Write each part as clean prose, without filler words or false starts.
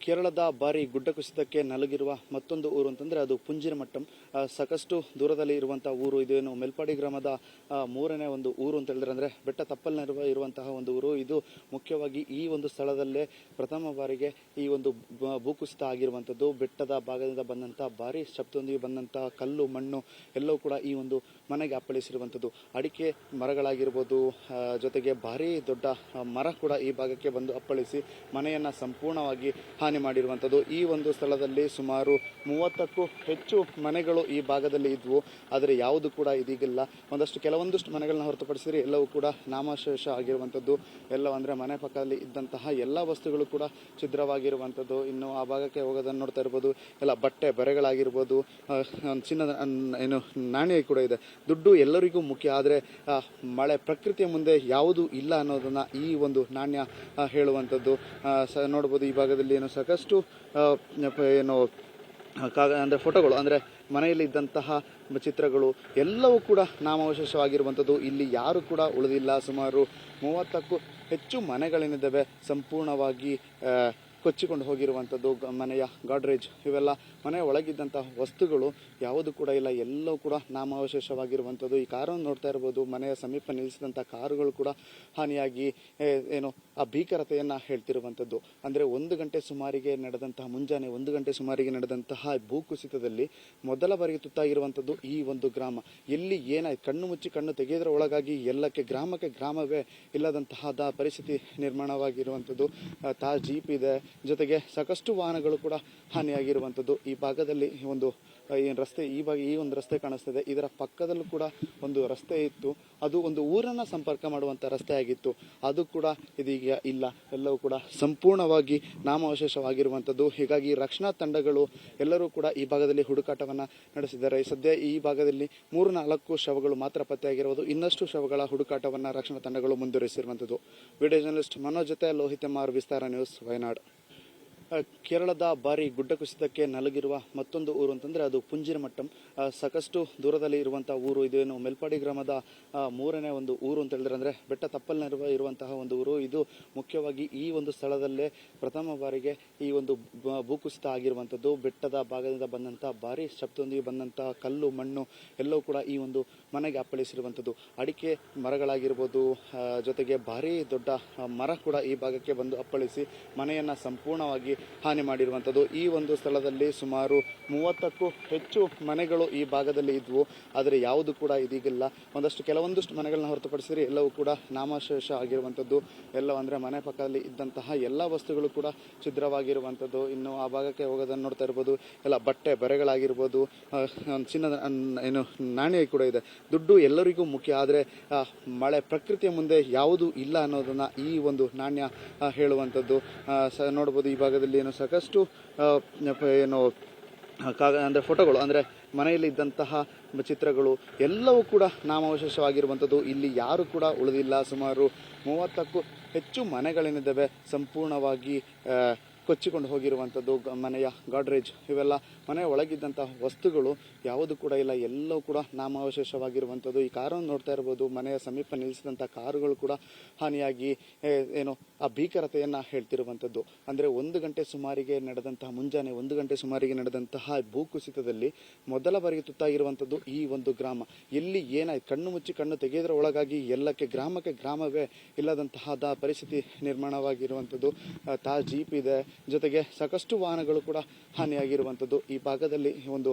ಕೇರಳದ ಭಾರಿ ಗುಡ್ಡ ಕುಸಿತಕ್ಕೆ ನಲುಗಿರುವ ಮತ್ತೊಂದು ಊರು ಅಂತಂದ್ರೆ ಅದು ಪುಂಜಿರಮಟ್ಟಂ. ಸಾಕಷ್ಟು ದೂರದಲ್ಲಿ ಇರುವಂತಹ ಊರು. ಇದೇನು ಮೆಲ್ಪಾಡಿ ಗ್ರಾಮದ ಮೂರನೇ ಒಂದು ಊರು ಅಂತ ಹೇಳಿದ್ರೆ ಅಂದ್ರೆ ಬೆಟ್ಟ ತಪ್ಪಲಿನ ಇರುವಂತಹ ಒಂದು ಊರು. ಇದು ಮುಖ್ಯವಾಗಿ ಈ ಒಂದು ಸ್ಥಳದಲ್ಲೇ ಪ್ರಥಮ ಬಾರಿಗೆ ಈ ಒಂದು ಭೂಕುಸಿತ ಆಗಿರುವಂತದ್ದು. ಬೆಟ್ಟದ ಭಾಗದಿಂದ ಬಂದಂತಹ ಭಾರಿ ಶಬ್ದದೊಂದಿಗೆ ಬಂದಂತಹ ಕಲ್ಲು ಮಣ್ಣು ಎಲ್ಲವೂ ಕೂಡ ಈ ಒಂದು ಮನೆಗೆ ಅಪ್ಪಳಿಸಿರುವಂತದ್ದು. ಅಡಿಕೆ ಮರಗಳಾಗಿರ್ಬೋದು, ಜೊತೆಗೆ ಭಾರಿ ದೊಡ್ಡ ಮರ ಕೂಡ ಈ ಭಾಗಕ್ಕೆ ಬಂದು ಅಪ್ಪಳಿಸಿ ಮನೆಯನ್ನ ಸಂಪೂರ್ಣವಾಗಿ ಹಾನಿ ಮಾಡಿರುವಂಥದ್ದು. ಈ ಒಂದು ಸ್ಥಳದಲ್ಲಿ ಸುಮಾರು 30ಕ್ಕೂ ಹೆಚ್ಚು ಮನೆಗಳು ಈ ಭಾಗದಲ್ಲಿ ಇದ್ವು. ಆದರೆ ಯಾವುದು ಕೂಡ ಇದೀಗಿಲ್ಲ. ಕೆಲವೊಂದಷ್ಟು ಮನೆಗಳನ್ನ ಹೊರತುಪಡಿಸಿದ್ರೆ ಎಲ್ಲವೂ ಕೂಡ ನಾಮಶೇಷ ಆಗಿರುವಂಥದ್ದು. ಎಲ್ಲ ಅಂದ್ರೆ ಮನೆ ಪಕ್ಕದಲ್ಲಿ ಇದ್ದಂತಹ ಎಲ್ಲ ವಸ್ತುಗಳು ಕೂಡ ಛಿದ್ರವಾಗಿರುವಂಥದ್ದು. ಇನ್ನು ಆ ಭಾಗಕ್ಕೆ ಹೋಗೋದನ್ನು ನೋಡ್ತಾ ಇರ್ಬೋದು. ಎಲ್ಲ ಬಟ್ಟೆ ಬರೆಗಳಾಗಿರ್ಬೋದು, ಚಿನ್ನದ ಏನು ನಾಣ್ಯ ಕೂಡ ಇದೆ. ದುಡ್ಡು ಎಲ್ಲರಿಗೂ ಮುಖ್ಯ, ಆದರೆ ಮಳೆ ಪ್ರಕೃತಿಯ ಮುಂದೆ ಯಾವುದು ಇಲ್ಲ ಅನ್ನೋದನ್ನ ಈ ಒಂದು ನಾಣ್ಯ ಹೇಳುವಂಥದ್ದು. ನೋಡ್ಬೋದು ಈ ಭಾಗದಲ್ಲಿ ಏನು ಸಾಕಷ್ಟು ಅಂದ್ರೆ ಫೋಟೋಗಳು, ಅಂದ್ರೆ ಮನೆಯಲ್ಲಿ ಇದ್ದಂತಹ ಚಿತ್ರಗಳು ಎಲ್ಲವೂ ಕೂಡ ನಾಮಾವಶೇಷವಾಗಿರುವಂಥದ್ದು. ಇಲ್ಲಿ ಯಾರು ಕೂಡ ಉಳಿದಿಲ್ಲ. ಸುಮಾರು 30ಕ್ಕೂ ಹೆಚ್ಚು ಮನೆಗಳೇನಿದ್ದಾವೆ ಸಂಪೂರ್ಣವಾಗಿ ಕೊಚ್ಚಿಕೊಂಡು ಹೋಗಿರುವಂಥದ್ದು. ಮನೆಯ ಗಾಡ್ರೇಜ್ ಇವೆಲ್ಲ ಮನೆಯ ಒಳಗಿದ್ದಂತಹ ವಸ್ತುಗಳು ಯಾವುದು ಕೂಡ ಇಲ್ಲ, ಎಲ್ಲವೂ ಕೂಡ ನಾಮಾವಶೇಷವಾಗಿರುವಂಥದ್ದು. ಈ ಕಾರನ್ನು ನೋಡ್ತಾ ಇರ್ಬೋದು. ಮನೆಯ ಸಮೀಪ ನಿಲ್ಲಿಸಿದಂತಹ ಕಾರುಗಳು ಕೂಡ ಹಾನಿಯಾಗಿ ಏನು ಆ ಭೀಕರತೆಯನ್ನ ಹೇಳ್ತಿರುವಂಥದ್ದು. ಅಂದ್ರೆ ಮುಂಜಾನೆ 1 ಗಂಟೆ ಸುಮಾರಿಗೆ ನಡೆದಂತಹ ಭೂಕುಸಿತದಲ್ಲಿ ಮೊದಲ ಬಾರಿಗೆ ತುತ್ತಾಗಿರುವಂಥದ್ದು ಈ ಒಂದು ಗ್ರಾಮ. ಎಲ್ಲಿ ಏನಾಯ್ತು, ಕಣ್ಣು ಮುಚ್ಚಿ ಕಣ್ಣು ತೆಗೆಯೋದ್ರ ಒಳಗಾಗಿ ಗ್ರಾಮಕ್ಕೆ ಗ್ರಾಮವೇ ಇಲ್ಲದಂತಹ ಪರಿಸ್ಥಿತಿ ನಿರ್ಮಾಣವಾಗಿರುವಂಥದ್ದು. ಜೀಪ್ ಇದೆ, ಜೊತೆಗೆ ಸಾಕಷ್ಟು ವಾಹನಗಳು ಕೂಡ ಹಾನಿಯಾಗಿರುವಂಥದ್ದು. ಈ ಭಾಗದಲ್ಲಿ ಒಂದು ರಸ್ತೆ, ಈ ಒಂದು ರಸ್ತೆ ಕಾಣಿಸ್ತಿದೆ. ಇದರ ಪಕ್ಕದಲ್ಲೂ ಕೂಡ ಒಂದು ರಸ್ತೆ ಇತ್ತು. ಅದು ಒಂದು ಊರನ್ನ ಸಂಪರ್ಕ ಮಾಡುವಂತ ರಸ್ತೆ ಆಗಿತ್ತು. ಅದು ಕೂಡ ಇದೀಗ ಇಲ್ಲ. ಎಲ್ಲವೂ ಕೂಡ ಸಂಪೂರ್ಣವಾಗಿ ನಾಮಾವಶೇಷವಾಗಿರುವಂಥದ್ದು. ಹೀಗಾಗಿ ರಕ್ಷಣಾ ತಂಡಗಳು ಎಲ್ಲರೂ ಕೂಡ ಈ ಭಾಗದಲ್ಲಿ ಹುಡುಕಾಟವನ್ನ ನಡೆಸಿದ್ದಾರೆ. ಸದ್ಯ ಈ ಭಾಗದಲ್ಲಿ 3-4 ಶವಗಳು ಮಾತ್ರ ಪತ್ತೆಯಾಗಿರುವುದು. ಇನ್ನಷ್ಟು ಶವಗಳ ಹುಡುಕಾಟವನ್ನ ರಕ್ಷಣಾ ತಂಡಗಳು ಮುಂದುವರಿಸಿರುವಂಥದ್ದು. ವಿಡಿಯೋ ಜರ್ನಲಿಸ್ಟ್ ಮನೋಜ್ ಜೊತೆ ಲೋಹಿತ್ ಎಂ ಆರ್, ವಿಸ್ತಾರ ನ್ಯೂಸ್, ವಯನಾಡ್. ಕೇರಳದ ಭಾರಿ ಗುಡ್ಡ ಕುಸಿತಕ್ಕೆ ನಲುಗಿರುವ ಮತ್ತೊಂದು ಊರು ಅಂತಂದ್ರೆ ಅದು ಪುಂಜಿರಮಟ್ಟಂ. ಸಾಕಷ್ಟು ದೂರದಲ್ಲಿ ಇರುವಂತಹ ಊರು. ಇದೇನು ಮೆಲ್ಪಾಡಿ ಗ್ರಾಮದ ಮೂರನೇ ಒಂದು ಊರು ಅಂತ ಹೇಳಿದ್ರೆ ಅಂದ್ರೆ ಬೆಟ್ಟ ತಪ್ಪಲಿನ ಇರುವಂತಹ ಒಂದು ಊರು. ಇದು ಮುಖ್ಯವಾಗಿ ಈ ಒಂದು ಸ್ಥಳದಲ್ಲೇ ಪ್ರಥಮ ಬಾರಿಗೆ ಈ ಒಂದು ಭೂಕುಸಿತ ಆಗಿರುವಂಥದ್ದು. ಬೆಟ್ಟದ ಭಾಗದಿಂದ ಬಂದಂತಹ ಭಾರಿ ಶಬ್ದದೊಂದಿಗೆ ಬಂದಂತಹ ಕಲ್ಲು ಮಣ್ಣು ಎಲ್ಲವೂ ಕೂಡ ಈ ಒಂದು ಮನೆಗೆ ಅಪ್ಪಳಿಸಿರುವಂಥದ್ದು. ಅಡಿಕೆ ಮರಗಳಾಗಿರ್ಬೋದು, ಜೊತೆಗೆ ಭಾರಿ ದೊಡ್ಡ ಮರ ಕೂಡ ಈ ಭಾಗಕ್ಕೆ ಬಂದು ಅಪ್ಪಳಿಸಿ ಮನೆಯನ್ನ ಸಂಪೂರ್ಣವಾಗಿ ಹಾನಿ ಮಾಡಿರುವಂಥದ್ದು. ಈ ಒಂದು ಸ್ಥಳದಲ್ಲಿ ಸುಮಾರು 30ಕ್ಕೂ ಹೆಚ್ಚು ಮನೆಗಳು ಈ ಭಾಗದಲ್ಲಿ ಇದ್ವು. ಆದರೆ ಯಾವುದು ಕೂಡ ಇದೀಗಿಲ್ಲ. ಕೆಲವೊಂದಷ್ಟು ಮನೆಗಳನ್ನ ಹೊರತುಪಡಿಸಿದ್ರೆ ಎಲ್ಲವೂ ಕೂಡ ನಾಮಶೇಷ ಆಗಿರುವಂಥದ್ದು. ಎಲ್ಲ ಅಂದ್ರೆ ಮನೆ ಪಕ್ಕದಲ್ಲಿ ಇದ್ದಂತಹ ಎಲ್ಲ ವಸ್ತುಗಳು ಕೂಡ ಛಿದ್ರವಾಗಿರುವಂಥದ್ದು. ಇನ್ನು ಆ ಭಾಗಕ್ಕೆ ಹೋಗೋದನ್ನು ನೋಡ್ತಾ ಇರ್ಬೋದು. ಎಲ್ಲ ಬಟ್ಟೆ ಬರೆಗಳಾಗಿರ್ಬೋದು, ಚಿನ್ನದ ಏನು ನಾಣ್ಯ ಕೂಡ ಇದೆ. ದುಡ್ಡು ಎಲ್ಲರಿಗೂ ಮುಖ್ಯ, ಆದರೆ ಮಳೆ ಪ್ರಕೃತಿಯ ಮುಂದೆ ಯಾವುದು ಇಲ್ಲ ಅನ್ನೋದನ್ನ ಈ ಒಂದು ನಾಣ್ಯ ಹೇಳುವಂಥದ್ದು. ನೋಡ್ಬೋದು ಈ ಭಾಗದಲ್ಲಿ ಏನು ಸಾಕಷ್ಟು ಅಂದ್ರೆ ಫೋಟೋಗಳು, ಅಂದ್ರೆ ಮನೆಯಲ್ಲಿ ಇದ್ದಂತಹ ಚಿತ್ರಗಳು ಎಲ್ಲವೂ ಕೂಡ ನಾಮಾವಶೇಷವಾಗಿರುವಂಥದ್ದು. ಇಲ್ಲಿ ಯಾರು ಕೂಡ ಉಳಿದಿಲ್ಲ. ಸುಮಾರು 30ಕ್ಕೂ ಹೆಚ್ಚು ಮನೆಗಳೇನಿದ್ದಾವೆ ಸಂಪೂರ್ಣವಾಗಿ ಕೊಚ್ಚಿಕೊಂಡು ಹೋಗಿರುವಂಥದ್ದು. ಮನೆಯ ಗಾಡ್ರೇಜ್ ಇವೆಲ್ಲ ಮನೆಯ ಒಳಗಿದ್ದಂತಹ ವಸ್ತುಗಳು ಯಾವುದು ಕೂಡ ಇಲ್ಲ, ಎಲ್ಲವೂ ಕೂಡ ನಾಮಾವಶೇಷವಾಗಿರುವಂಥದ್ದು. ಈ ಕಾರನ್ನು ನೋಡ್ತಾ ಇರ್ಬೋದು. ಮನೆಯ ಸಮೀಪ ನಿಲ್ಲಿಸಿದಂತಹ ಕಾರುಗಳು ಕೂಡ ಹಾನಿಯಾಗಿ ಆ ಭೀಕರತೆಯನ್ನ ಹೇಳ್ತಿರುವಂಥದ್ದು. ಅಂದ್ರೆ ಮುಂಜಾನೆ 1 ಗಂಟೆ ಸುಮಾರಿಗೆ ನಡೆದಂತಹ ಭೂಕುಸಿತದಲ್ಲಿ ಮೊದಲ ಬಾರಿಗೆ ತುತ್ತಾಗಿರುವಂಥದ್ದು ಈ ಒಂದು ಗ್ರಾಮ. ಎಲ್ಲಿ ಏನಾಯ್ತು, ಕಣ್ಣು ಮುಚ್ಚಿ ಕಣ್ಣು ತೆಗೆಯೋದ್ರ ಒಳಗಾಗಿ ಗ್ರಾಮಕ್ಕೆ ಗ್ರಾಮವೇ ಇಲ್ಲದಂತಹ ಪರಿಸ್ಥಿತಿ ನಿರ್ಮಾಣವಾಗಿರುವಂಥದ್ದು. ಜೀಪ್ ಇದೆ, ಜೊತೆಗೆ ಸಾಕಷ್ಟು ವಾಹನಗಳು ಕೂಡ ಹಾನಿಯಾಗಿರುವಂಥದ್ದು. ಈ ಭಾಗದಲ್ಲಿ ಒಂದು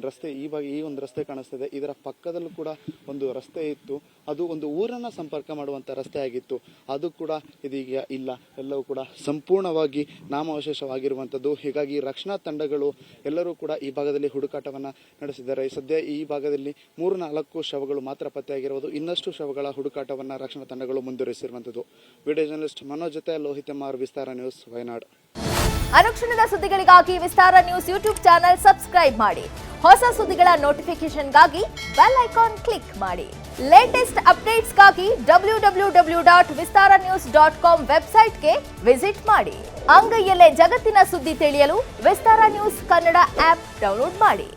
ರಸ್ತೆ, ಈ ಒಂದು ರಸ್ತೆ ಕಾಣಿಸ್ತಿದೆ. ಇದರ ಪಕ್ಕದಲ್ಲೂ ಕೂಡ ಒಂದು ರಸ್ತೆ ಇತ್ತು. ಅದು ಒಂದು ಊರನ್ನ ಸಂಪರ್ಕ ಮಾಡುವಂತ ರಸ್ತೆ ಆಗಿತ್ತು. ಅದು ಕೂಡ ಇದೀಗ ಇಲ್ಲ. ಎಲ್ಲವೂ ಕೂಡ ಸಂಪೂರ್ಣವಾಗಿ ನಾಮಾವಶೇಷವಾಗಿರುವಂಥದ್ದು. ಹೀಗಾಗಿ ರಕ್ಷಣಾ ತಂಡಗಳು ಎಲ್ಲರೂ ಕೂಡ ಈ ಭಾಗದಲ್ಲಿ ಹುಡುಕಾಟವನ್ನ ನಡೆಸಿದ್ದಾರೆ. ಸದ್ಯ ಈ ಭಾಗದಲ್ಲಿ 3-4 ಶವಗಳು ಮಾತ್ರ ಪತ್ತೆಯಾಗಿರುವುದು. ಇನ್ನಷ್ಟು ಶವಗಳ ಹುಡುಕಾಟವನ್ನ ರಕ್ಷಣಾ ತಂಡಗಳು ಮುಂದುವರಿಸಿರುವಂಥದ್ದು. ವಿಡಿಯೋ ಜರ್ನಲಿಸ್ಟ್ ಮನೋಜ್ ಜೊತೆ ಲೋಹಿತ್ ಎಂ ಆರ್, ವಿಸ್ತಾರ ನ್ಯೂಸ್, ವಯನಾಡ್. ಅನುಕ್ಷಣದ ಸುದ್ದಿಗಳಿಗಾಗಿ ವಿಸ್ತಾರ ನ್ಯೂಸ್ ಯೂಟ್ಯೂಬ್ ಚಾನೆಲ್ ಸಬ್ಸ್ಕ್ರೈಬ್ ಮಾಡಿ. ಹೊಸ ಸುದ್ದಿಗಳ ನೋಟಿಫಿಕೇಶನ್ಗಾಗಿ ಬೆಲ್ ಐಕಾನ್ ಕ್ಲಿಕ್ ಮಾಡಿ. ಲೇಟೆಸ್ಟ್ ಅಪ್ಡೇಟ್ಸ್ಗಾಗಿ www.vistaranews.com ವೆಬ್ಸೈಟ್ಗೆ ವಿಸಿಟ್ ಮಾಡಿ. ಅಂಗೈಯಲ್ಲೇ ಜಗತ್ತಿನ ಸುದ್ದಿ ತಿಳಿಯಲು ವಿಸ್ತಾರ ನ್ಯೂಸ್ ಕನ್ನಡ ಆಪ್ ಡೌನ್ಲೋಡ್ ಮಾಡಿ.